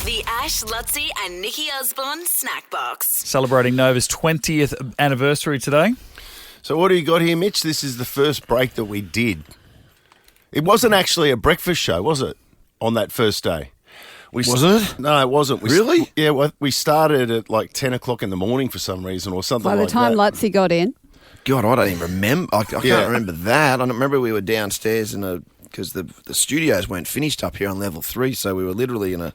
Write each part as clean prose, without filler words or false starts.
The Ash, Lutzi and Nikki Osborne Snackbox. Celebrating Nova's 20th anniversary today. So what do you got here, Mitch? This is the first break that we did. It wasn't actually a breakfast show, was it, on that first day? Was it? No, it wasn't. Really? We started at like 10 o'clock in the morning for some reason or something By the like time that. Lutzi got in. God, I don't even remember. I can't remember that. I don't remember we were downstairs because the studios weren't finished up here on level 3, so we were literally in a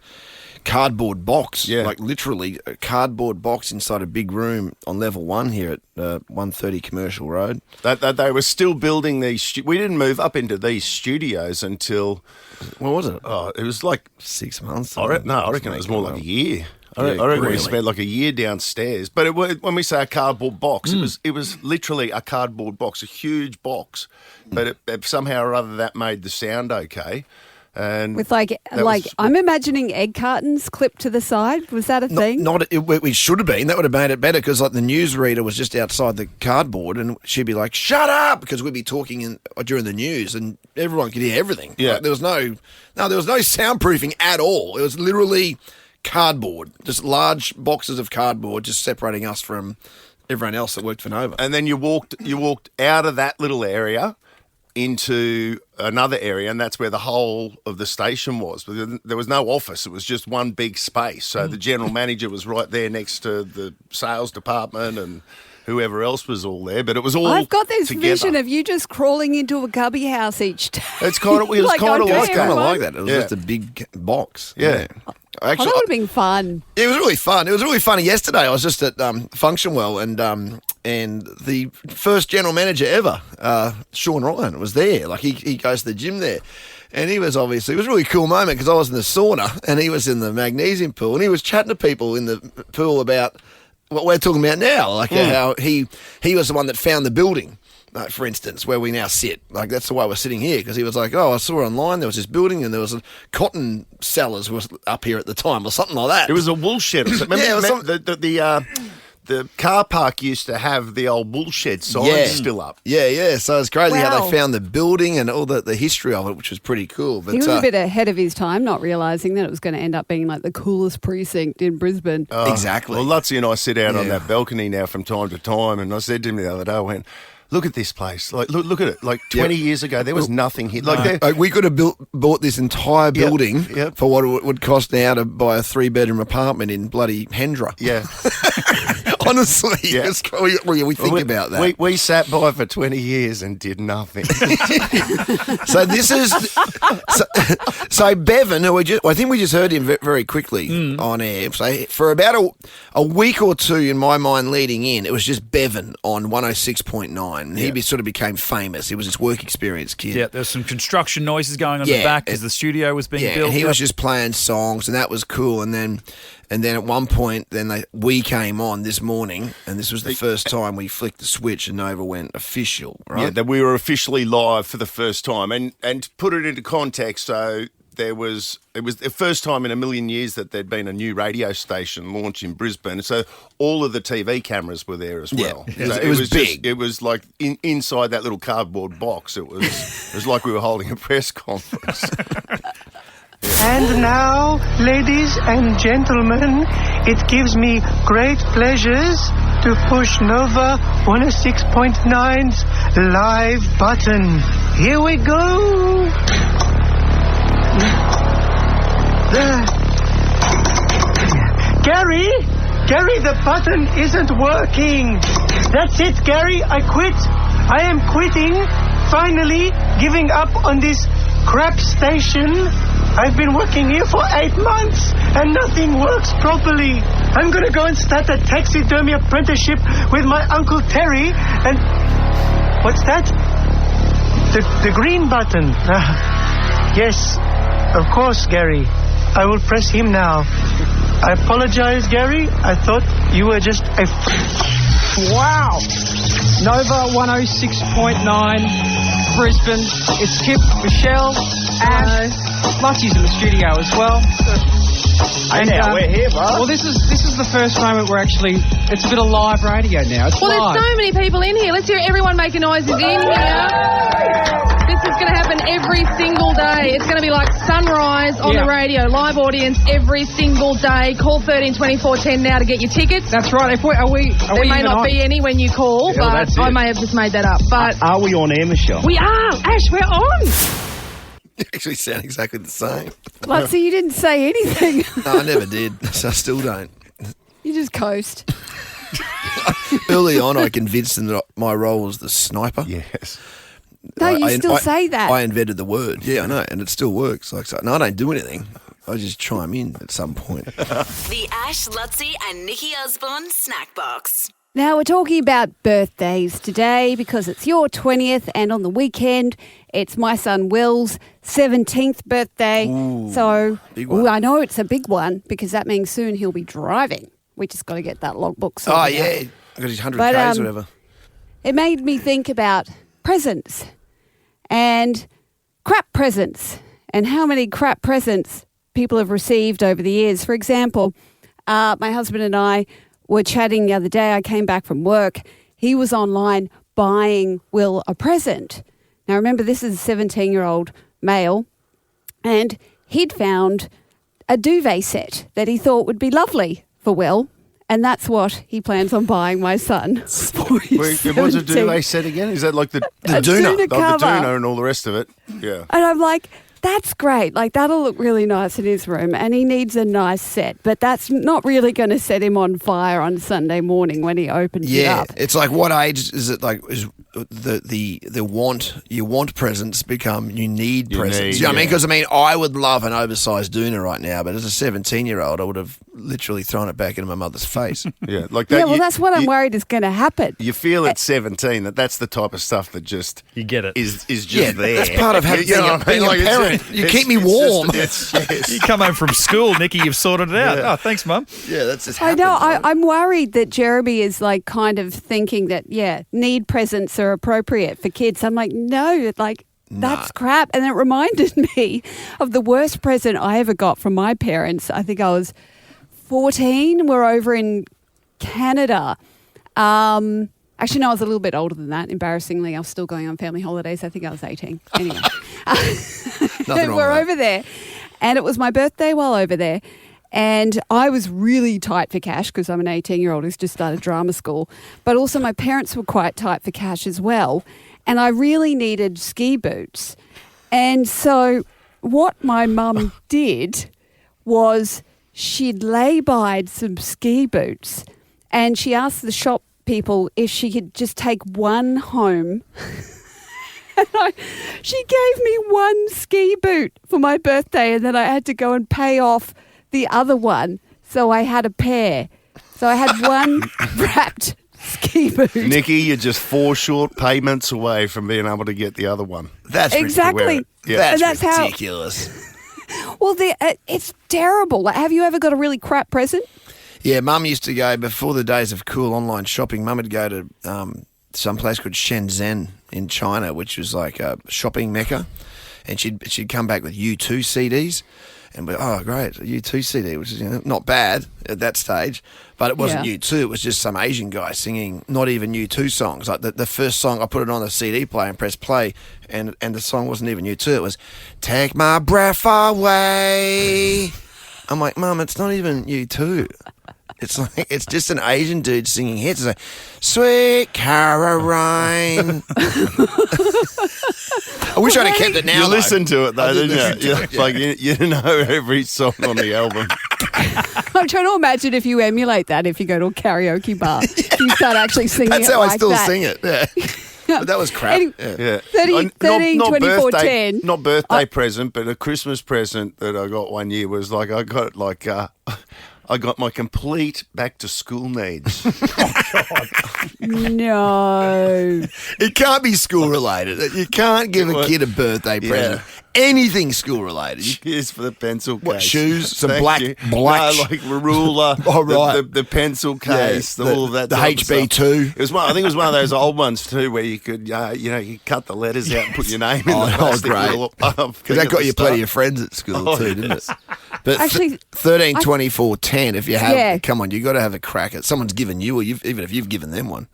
cardboard box, like literally a cardboard box inside a big room on level 1 here at 130 Commercial Road. That they were still building these. We didn't move up into these studios until. What was it? Oh, it was like 6 months. I reckon it was more like a year. I reckon we spent like a year downstairs. But when we say a cardboard box, it was literally a cardboard box, a huge box. But it somehow or other that made the sound okay. And with I'm imagining egg cartons clipped to the side. Was that a thing? It should have been. That would have made it better because like the newsreader was just outside the cardboard and she'd be like, "Shut up!" because we'd be talking during the news and everyone could hear everything. Yeah, like, there was no soundproofing at all. It was literally cardboard, just large boxes of cardboard, just separating us from everyone else that worked for Nova. And then you walked out of that little area into another area, and that's where the whole of the station was. There was no office. It was just one big space. So the general manager was right there next to the sales department and whoever else was all there. But it was all I've got this together. vision of you just crawling into a cubby house each day. It was kind of like that. It was just a big box. Yeah. Actually, that would have been fun. It was really fun. It was really funny yesterday. I was just at Functionwell and the first general manager ever, Sean Ryan, was there. Like he goes to the gym there. And it was a really cool moment because I was in the sauna and he was in the magnesium pool and he was chatting to people in the pool about what we're talking about now, like how he was the one that found the building. For instance, where we now sit. Like, that's the way we're sitting here, because he was like, I saw online there was this building and there was a cotton sellers was up here at the time or something like that. It was a wool shed. The car park used to have the old wool shed sign still up. Yeah. So it's crazy how they found the building and all the history of it, which was pretty cool. But he was a bit ahead of his time, not realising that it was going to end up being like the coolest precinct in Brisbane. Exactly. Well, Lutzi and I sit out on that balcony now from time to time, and I said to him the other day, I went, "Look at this place. Like, look at it. Like 20 years ago, there was nothing here. Like, we could have bought this entire building for what it would cost now to buy a 3-bedroom apartment in bloody Hendra. Yeah, honestly, we think about that. We sat by for 20 years and did nothing. So this is so Bevan, who I think we just heard him very quickly on air. So for about a week or two, in my mind, leading in, it was just Bevan on 106.9. He sort of became famous. He was this work experience kid. Yeah, there's some construction noises going on in the back as the studio was being built. And he was just playing songs, and that was cool. And then at one point, we came on this morning, and this was the first time we flicked the switch and Nova went official, right? Yeah, that we were officially live for the first time. And to put it into context, so it was the first time in a million years that there'd been a new radio station launched in Brisbane. So all of the TV cameras were there as well. Yeah, so it was big. It was like inside that little cardboard box. It was like we were holding a press conference. And now, ladies and gentlemen, it gives me great pleasures to push Nova 106.9's live button. Here we go. Gary, the button isn't working. That's it, Gary. I quit. I am quitting. Finally, giving up on this crap station. I've been working here for 8 months and nothing works properly. I'm going to go and start a taxidermy apprenticeship with my Uncle Terry. And what's that? The green button. Yes, of course, Gary. I will press him now. I apologize, Gary. I thought you were just a... Wow! Nova 106.9, Brisbane. It's Kip, Michelle, and Lutzi's in the studio as well. We're here, bro. Well, this is the first moment we're actually... It's a bit of live radio now. It's live. There's so many people in here. Let's hear everyone make a noise in here. This is going to happen every single day. It's going to be like sunrise on the radio, live audience every single day. Call 13 24 10 now to get your tickets. That's right. There may not be any when you call, but I may have just made that up. But Are we on air, Michelle? we are. Ash, we're on. You actually sound exactly the same. So you didn't say anything. No, I never did. So I still don't. You just coast. Early on, I convinced them that my role was the sniper. Yes. No, you still say that. I invented the word. Yeah, I know, and it still works. Like, so, no, I don't do anything. I just chime in at some point. The Ash, Lutzi and Nikki Osborne Snackbox. Now, we're talking about birthdays today because it's your 20th, and on the weekend, it's my son Will's 17th birthday. Ooh, big one. I know it's a big one because that means soon he'll be driving. We just got to get that logbook sorted out. Yeah. I got his 100Ks or whatever. It made me think about presents and crap presents and how many crap presents people have received over the years. For example, my husband and I were chatting the other day. I came back from work. He was online buying Will a present. Now, remember, this is a 17-year-old male, and he'd found a duvet set that he thought would be lovely for Will, and that's what he plans on buying my son for his What's a 17th. duvet set again? Is that like the A doona? doona The cover. doona and all the rest of it? Yeah. And I'm like, that's great. Like, that'll look really nice in his room, and he needs a nice set. But that's not really going to set him on fire on Sunday morning when he opens it up. It's like, what age is it? Like, is you want presents become you need presents? You know what I mean? Because I would love an oversized doona right now, but as a 17-year-old, I would have literally thrown it back into my mother's face. Yeah, like that. Yeah, well, that's what I'm worried is going to happen. You feel at 17 that's the type of stuff that just You get it. is just there. That's part of having being a parent. You keep me warm. You come home from school, Nikki, you've sorted it out. Yeah. Oh, thanks, Mum. Yeah, that's just I happens. know. right? I'm worried that Jeremy is like kind of thinking that, need presents are appropriate for kids. I'm like, no, like, that's crap. And it reminded me of the worst present I ever got from my parents. I think I was 14. We're over in Canada. Actually, no, I was a little bit older than that. Embarrassingly, I was still going on family holidays. I think I was 18. Anyway, we're over there. And it was my birthday while over there. And I was really tight for cash because I'm an 18-year-old who's just started drama school. But also my parents were quite tight for cash as well. And I really needed ski boots. And so what my mum did was she'd lay-byed some ski boots and she asked the shop people if she could just take one home. And she gave me one ski boot for my birthday, and then I had to go and pay off the other one. So I had a pair. So I had one wrapped ski boot. Nikki, you're just 4 short payments away from being able to get the other one. That's Exactly. Yeah. That's And that's ridiculous. Well, it's terrible. Like, have you ever got a really crap present? Yeah, Mum used to go, before the days of cool online shopping, Mum would go to some place called Shenzhen in China, which was like a shopping mecca, and she'd come back with U2 CDs, and we're, oh, great, a U2 CD, which is not bad at that stage, but it wasn't U2, it was just some Asian guy singing not even U2 songs. Like the first song, I put it on the CD player and pressed play, and the song wasn't even U2, it was Take My Breath Away. I'm like, Mum, it's not even U2. It's like, it's just an Asian dude singing hits. It's like, Sweet Caroline. I wish I'd have kept it now. You though. listen to it, though, I did didn't you? listen to it, Like, you know every song on the album. I'm trying to imagine if you emulate that, if you go to a karaoke bar, you start actually singing That's it how like I still that. sing it. Yeah. But that was crap. Anyway, Yeah. 13, 24, birthday, 10. Not birthday present, but a Christmas present that I got one year was like, I got my complete back to school needs. No. It can't be school related. You can't give a kid a birthday present. Anything school related. Cheers for the pencil case. What, shoes? Some Thank black- you. black- No, like the ruler. Oh, right. The pencil case. Yeah, all of that. the type of stuff. HB2. It was I think it was one of those old ones too, where you could, you cut the letters out and put your name in the plastic great. little. Because that got you plenty of friends at school too, didn't it? But Actually, 13, 24, 10, if you have, Yeah. come on, you got to have a crack at someone's given you, or even if you've given them one.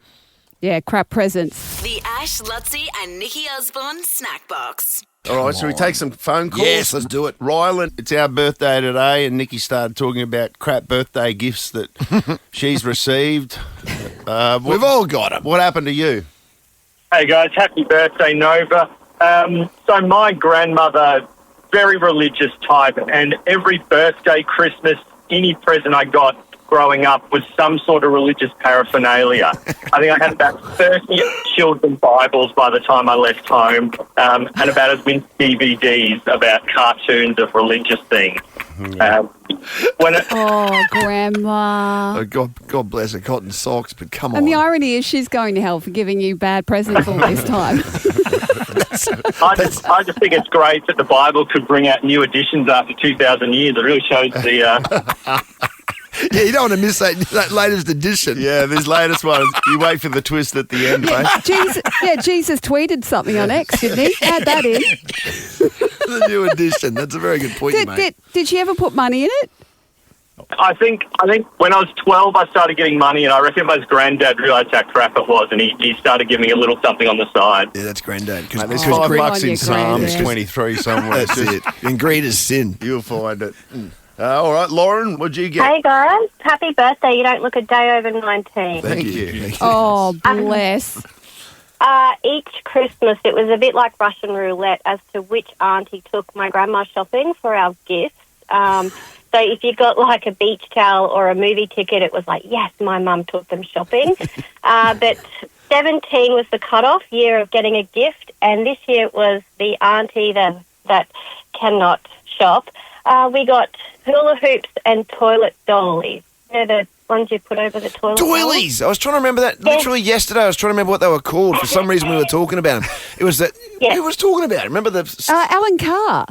Yeah, crap presents. The Ash, Lutzi and Nikki Osborne Snack Box. All right, shall we take some phone calls? Yes, let's do it. Rylan, it's our birthday today, and Nikki started talking about crap birthday gifts that she's received. We've all got them. What happened to you? Hey guys, happy birthday, Nova. So my grandmother, very religious type, and every birthday, Christmas, any present I got growing up was some sort of religious paraphernalia. I think I had about 30 children's Bibles by the time I left home, and about as many DVDs about cartoons of religious things. Grandma. Oh, God bless her, cotton socks, but come on. And the irony is she's going to hell for giving you bad presents all this time. I just think it's great that the Bible could bring out new editions after 2,000 years. It really shows the... Yeah, you don't want to miss that latest edition. Yeah, this latest one. You wait for the twist at the end, mate. Jesus tweeted something on X, didn't he? Add that in. The new edition. That's a very good point, mate. Did she ever put money in it? I think when I was 12, I started getting money, and I reckon my granddad realised how crap it was, and he started giving me a little something on the side. Yeah, that's granddad. Mate, there's $5 in Psalms granddad. 23 somewhere. That's it. And greed is sin. You'll find it. All right, Lauren, what'd you get? Hey guys, happy birthday. You don't look a day over 19. Thank you. Oh, bless. Each Christmas it was a bit like Russian roulette as to which auntie took my grandma shopping for our gifts. So if you got like a beach towel or a movie ticket, it was like, yes, my mum took them shopping. But 17 was the cutoff year of getting a gift, and this year it was the auntie that cannot shop. We got hula hoops and toilet dollies. You know, the ones you put over the toilet. Doilies! I was trying to remember that literally yesterday. I was trying to remember what they were called. For some reason we were talking about them. It was that... Who was talking about it? Remember the... Alan Carr.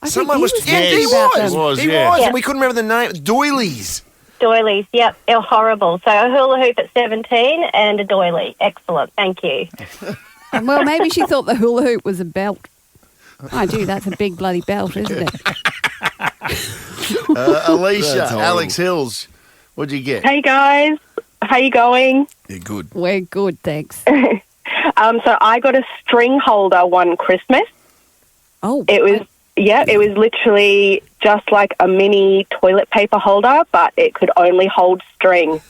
Someone was... He was. He was, and we couldn't remember the name. Doilies. Doilies, yep. They're horrible. So a hula hoop at 17 and a doily. Excellent. Thank you. Well, maybe she thought the hula hoop was a belt. Oh, gee, that's a big bloody belt, isn't it? Alicia, Alex Hills, what'd you get? Hey guys, how you going? Yeah, good. We're good, thanks. So I got a string holder one Christmas. Oh, it was literally just like a mini toilet paper holder, but it could only hold string.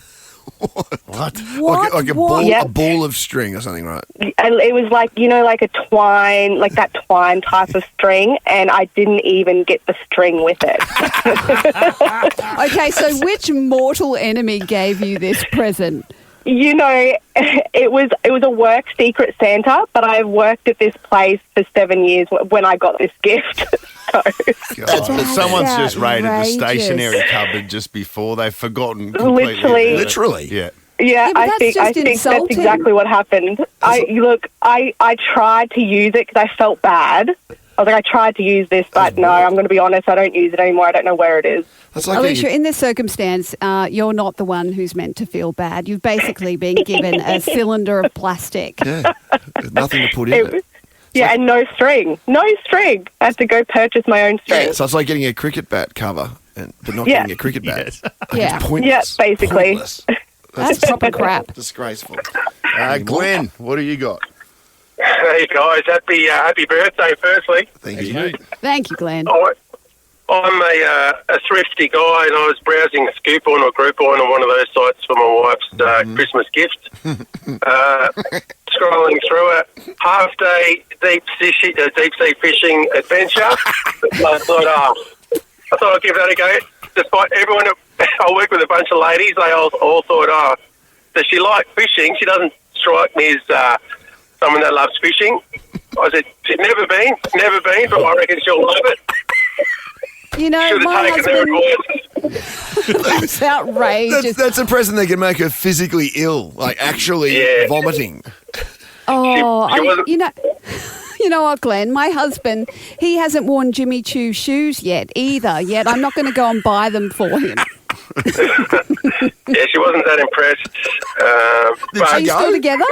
What? What? Like a ball of string or something, right? And it was like, like a twine, like that twine type of string, and I didn't even get the string with it. Okay, so which mortal enemy gave you this present? It was a work secret Santa, but I worked at this place for 7 years when I got this gift. Someone's just raided the stationery cupboard just before. They've forgotten completely. Literally. Yeah. Yeah, but I think that's exactly what happened. I tried to use it because I felt bad. I was like, I tried to use this, but no, I'm going to be honest, I don't use it anymore. I don't know where it is. Like Alicia, in this circumstance, you're not the one who's meant to feel bad. You've basically been given a cylinder of plastic. Yeah, there's nothing to put in it. Yeah, and no string. No string. I have to go purchase my own string. Yeah, so it's like getting a cricket bat cover, but not getting a cricket bat. Yeah. It's pointless. Yeah, basically. Pointless. That's proper crap. Disgraceful. Glenn, what do you got? Hey guys, happy birthday firstly. Thank you. Thank you, Glenn. I'm a thrifty guy, and I was browsing Scoopon or Groupon or one of those sites for my wife's Christmas gift. Scrolling through it, half-day deep sea fishing adventure. I thought I'd give that a go. Despite everyone, I work with a bunch of ladies. They all thought, does she like fishing? She doesn't strike me as someone that loves fishing. I said, she's never been, but I reckon she'll love it. My husband... That's outrageous. That's a present that can make her physically ill, like actually vomiting. Oh, you know what, Glenn? My husband, he hasn't worn Jimmy Choo shoes yet. I'm not going to go and buy them for him. Yeah, she wasn't that impressed. Are you still together?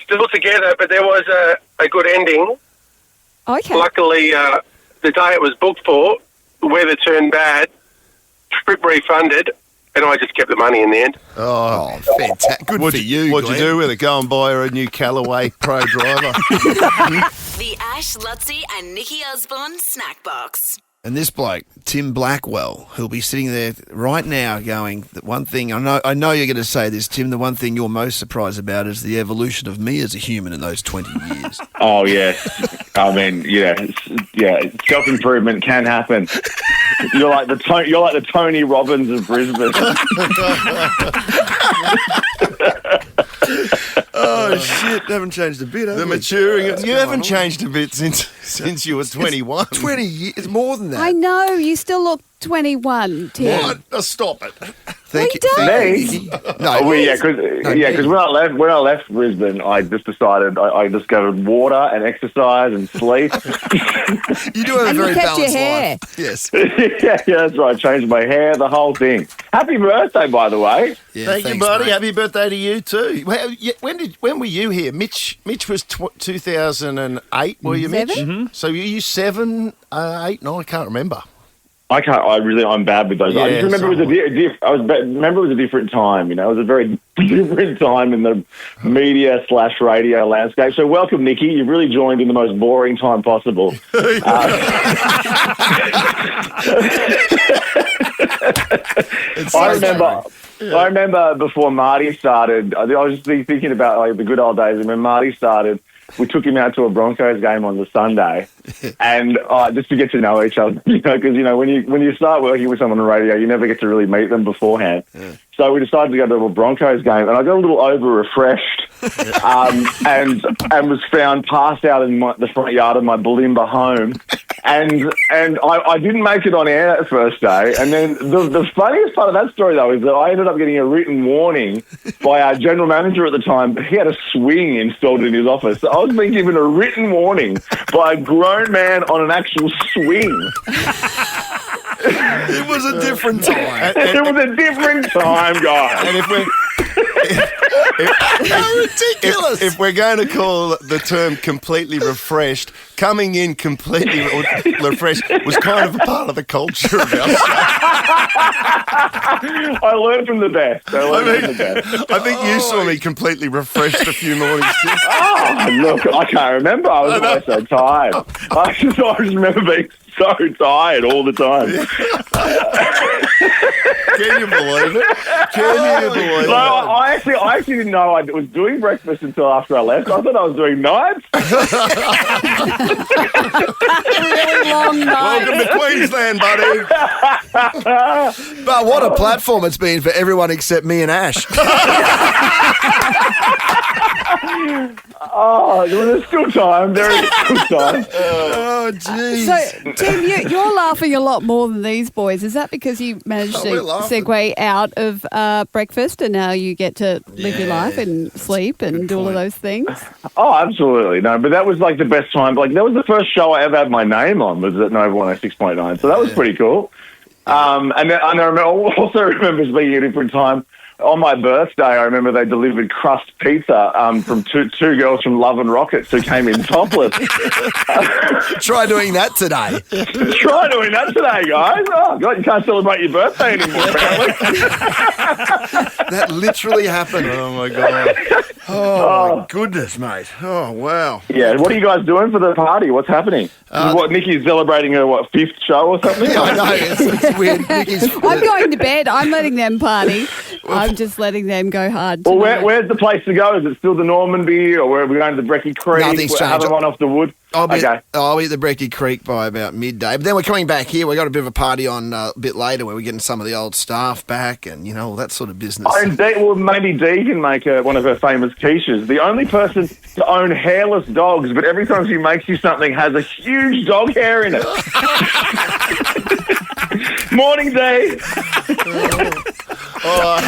Still together, but there was a good ending. Okay. Luckily, the day it was booked for, weather turned bad, trip refunded, and I just kept the money in the end. Oh, fantastic. Good for you, What'd you Glenn. do with it? Go and buy her a new Callaway Pro driver. The Ash, Lutzi and Nikki Osborne Snack Box. And this bloke, Tim Blackwell, who'll be sitting there right now going, the one thing, I know you're going to say this, Tim, the one thing you're most surprised about is the evolution of me as a human in those 20 years. Oh, yes. I mean, self-improvement can happen. You're like the Tony Robbins of Brisbane. Oh, shit, haven't changed a bit, have The we? maturing. You haven't changed a bit since you were 21. 20 years, it's more than that. I know, you still look 21, Tim. What? Oh, stop it. Thank We you. don't. Thank you. No, Because when I left Brisbane, I just decided I discovered water and exercise and sleep. You do have And a very you kept your balanced hair. life. Yes. yeah, that's right. Changed my hair, the whole thing. Happy birthday, by the way. Yeah, Thank you, thanks, buddy. mate. Happy birthday to you too. When were you here? Mitch was 2008. Were you, Mitch? 7? So were you 7, 8, 9? I can't remember. I can't. I'm bad with those. I just remember it was a different time. You know, it was a very different time in the media / radio landscape. So welcome, Nikki. You've really joined in the most boring time possible. I remember before Marty started. I was just thinking about like the good old days. And when Marty started, we took him out to a Broncos game on the Sunday, and just to get to know each other, because when you start working with someone on radio, you never get to really meet them beforehand. Yeah. So we decided to go to a Broncos game, and I got a little over-refreshed, and was found passed out in the front yard of my Bulimba home, and I didn't make it on air that first day. And then the funniest part of that story, though, is that I ended up getting a written warning by our general manager at the time. He had a swing installed in his office. So I was being given a written warning by a grown man on an actual swing. It was a different time. It was a different time, guys. And ridiculous. If we're going to call the term completely refreshed, coming in completely refreshed was kind of a part of the culture of our show. I learned from the best. I think you saw me completely refreshed a few mornings too. Oh, look, I can't remember. I was always so tired. I just remember being so tired all the time. Can you believe it? No, I actually didn't know I was doing breakfast until after I left. I thought I was doing nights. Really long night. Welcome to Queensland, buddy. But what a platform it's been for everyone except me and Ash. Oh, there's still time. There is still time. Oh, jeez. So, Tim, you're laughing a lot more than these boys. Is that because you managed to segue out of breakfast and now you get to live your life and sleep and do all of those things? Oh, absolutely. No, but that was like the best time. Like, that was the first show I ever had my name on, was at Nova 106.9. So that was pretty cool. And I also remember being at a different time. On my birthday, I remember they delivered crust pizza from two girls from Love and Rockets who came in topless. Try doing that today. Try doing that today, guys. Oh, God, you can't celebrate your birthday anymore, apparently. That literally happened. Oh, my God. Oh, my goodness, mate. Oh, wow. Yeah, what are you guys doing for the party? What's happening? Nikki's celebrating her, 5th show or something? Yeah, I know. It's weird. I'm going to bed. I'm letting them party. I'm just letting them go hard. Well, where's the place to go? Is it still the Normanby, or where are we going to the Brecky Creek? Nothing's changed. Have one off the wood? I'll be at the Brecky Creek by about midday. But then we're coming back here. We've got a bit of a party on a bit later where we're getting some of the old staff back and, all that sort of business. Oh, and maybe Dee can make one of her famous quiches. The only person to own hairless dogs, but every time she makes you something has a huge dog hair in it. Morning, Dee. Oh, I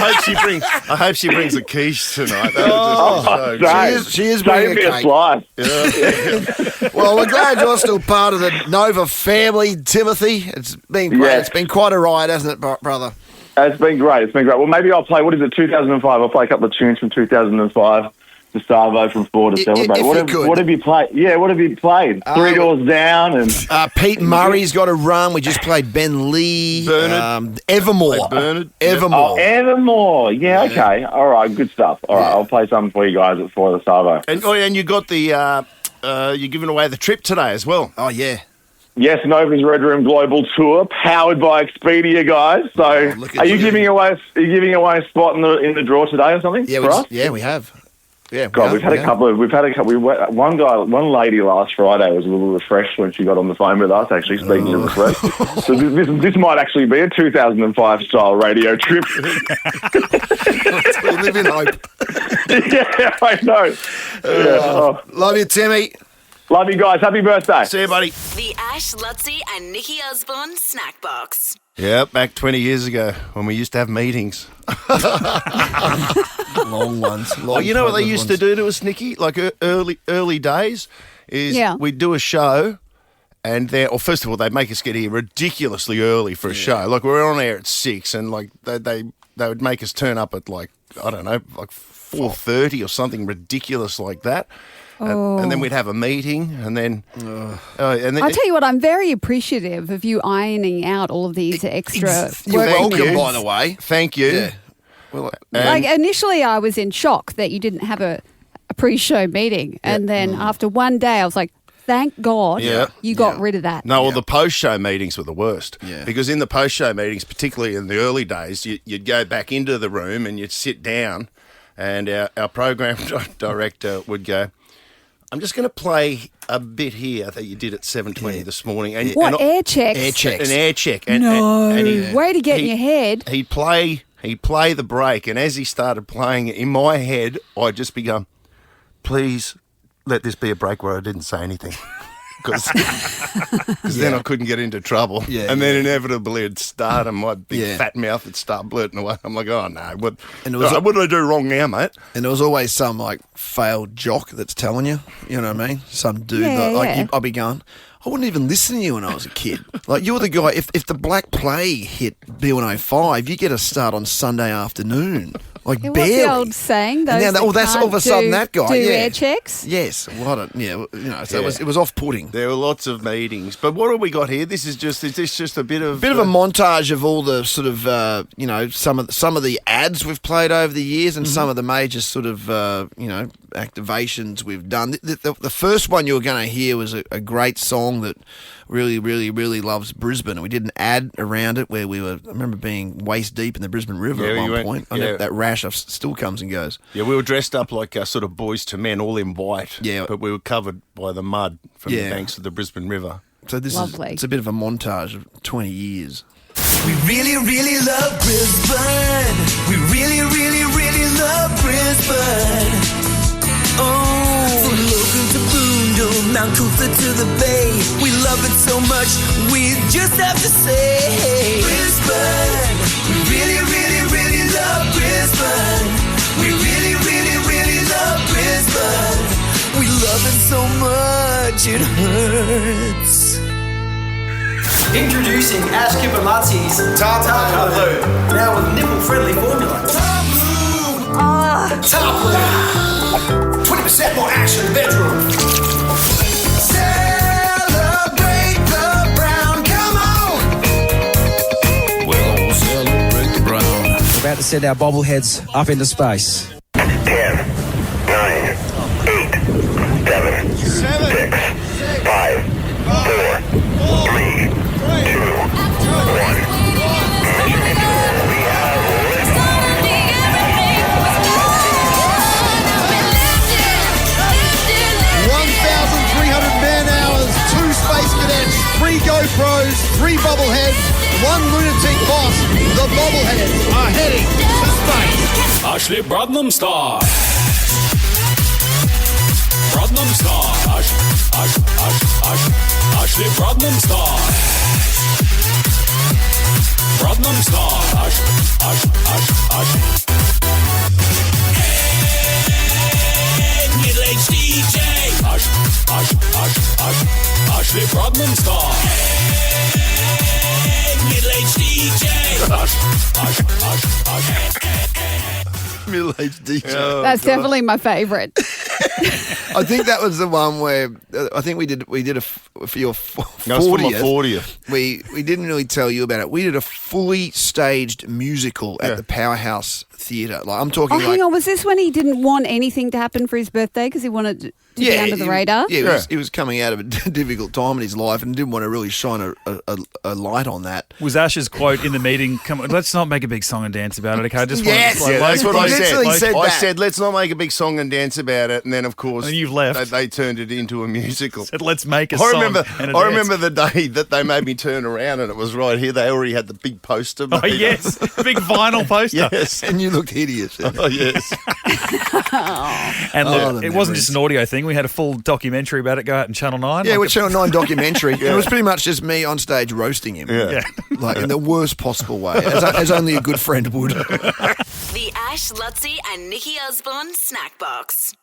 hope she brings a quiche tonight. She is bringing a cake. Slice. Yeah. Well, we're glad you're still part of the Nova family, Timothy. It's been great. Yes. It's been quite a ride, hasn't it, brother? It's been great. Well, maybe I'll play, 2005? I'll play a couple of tunes from 2005. the Savo from 4 to celebrate. What have you played? Yeah, what have you played? Three Doors Down and Pete Murray's got a run. We just played Ben Lee, Evermore. Evermore. Oh, Evermore. Yeah, okay. All right, good stuff. All right, I'll play something for you guys at 4 to the Savo. And you got the you're giving away the trip today as well. Oh yeah. Yes, Nova's Red Room Global Tour, powered by Expedia, guys. So, are you giving away a spot in the draw today or something? Yeah, we have. Yeah, we've had a couple. One lady last Friday was a little refreshed when she got on the phone with us. Actually, speaking of refreshed, so this might actually be a 2005 style radio trip. We live in hope. Yeah, I know. Love you, Timmy. Love you guys. Happy birthday. See you, buddy. The Ash, Lutzi and Nikki Osborne Snack Box. Yeah, back 20 years ago when we used to have meetings. Long ones. You know what they used to do to us, Nikki? Like early days is we'd do a show and first of all, they'd make us get here ridiculously early for a show. Like we were on air at 6 and like they would make us turn up at like, I don't know, like 4:30 or something ridiculous like that. And then we'd have a meeting, and then I tell you what, I'm very appreciative of you ironing out all of these extra You're work. welcome, by the way. Thank you. Yeah. Well, like initially, I was in shock that you didn't have a pre-show meeting, and then after one day, I was like, "Thank God you got rid of that." No, well, the post-show meetings were the worst. Yeah. Because in the post-show meetings, particularly in the early days, you'd go back into the room and you'd sit down, and our program director would go, I'm just going to play a bit here that you did at 7:20 this morning. And, air checks? Air checks. An air check. Way to get in your head. He'd play the break, and as he started playing it, in my head, I'd just be going, please let this be a break where I didn't say anything. Because then I couldn't get into trouble. Yeah, and then inevitably it'd start and my big fat mouth would start blurting away. I'm like, oh, no. What did I do wrong now, mate? And there was always some, like, failed jock that's telling you. You know what I mean? Some dude. I'd be going, I wouldn't even listen to you when I was a kid. Like, you're the guy, if the Black Plague hit B105, you get a start on Sunday afternoon. Like, What's barely. the old saying? Those that's all of a sudden that guy. Do air checks? Yes. Well, it was off-putting. There were lots of meetings. But what have we got here? Is this just a bit of... a montage of all the sort of, some of the ads we've played over the years and some of the major sort of, activations we've done. The first one you were going to hear was a great song that really, really, really loves Brisbane. And we did an ad around it where I remember being waist deep in the Brisbane River at one point. That rash still comes and goes. Yeah, we were dressed up like sort of boys to men, all in white. Yeah. But we were covered by the mud from the banks of the Brisbane River. So it's a bit of a montage of 20 years. We really, really love Brisbane. We really, really, really love Brisbane. Oh, from Logan to Boondle, Mount Coolpit to the Bay. We love it so much, we just have to say Brisbane. We really, really, really love Brisbane. We really, really, really love Brisbane. We love it so much, it hurts. Introducing Ash Kip and Lutzi's Top Lube. Now with nipple-friendly formula. Top Lube! Top Lube! 20% more action in the bedroom. Celebrate the brown, come on! We're gonna celebrate the brown. We're about to send our bobbleheads up into space. 10, 9, 8, 7, 6, 5, 4, 3, 2, 1. Mission control. We have GoPros, 3 bobbleheads, 1 lunatic boss. The bobbleheads are heading to space. Ashley Brodnam star. Brodnam star. Ashley Brodnam star. Brodnam star. Hey, middle-aged DJ. Ashley Brodnam star. Hey, middle-aged DJ. Middle-aged DJ. Oh, That's definitely my favourite. I think that was the one where I think we did for your 40th. That was for my 40th. We didn't really tell you about it. We did a fully staged musical at the Powerhouse Theatre. Like I'm talking. Hang on. Was this when he didn't want anything to happen for his birthday because he wanted to be under the radar? Yeah, he was coming out of a difficult time in his life and didn't want to really shine a light on that. Was Ash's quote in the meeting, come on, let's not make a big song and dance about it, okay? That's what I said. I that. said, let's not make a big song and dance about it. And then, of course, and you've left. They turned it into a musical. Said, let's make a song and a dance. I remember the day that they made me turn around and it was right here. They already had the big poster. Oh, yes. Big vinyl poster. Yes. And you looked hideous. Oh, yes. And look, it wasn't just an audio thing. We had a full documentary about it go out in Channel 9. Yeah, with Channel 9 documentary. It was pretty much just me on stage roasting him. Yeah. Like in the worst possible way, as only a good friend would. The Ash, Lutzi and Nikki Osborne Snackbox.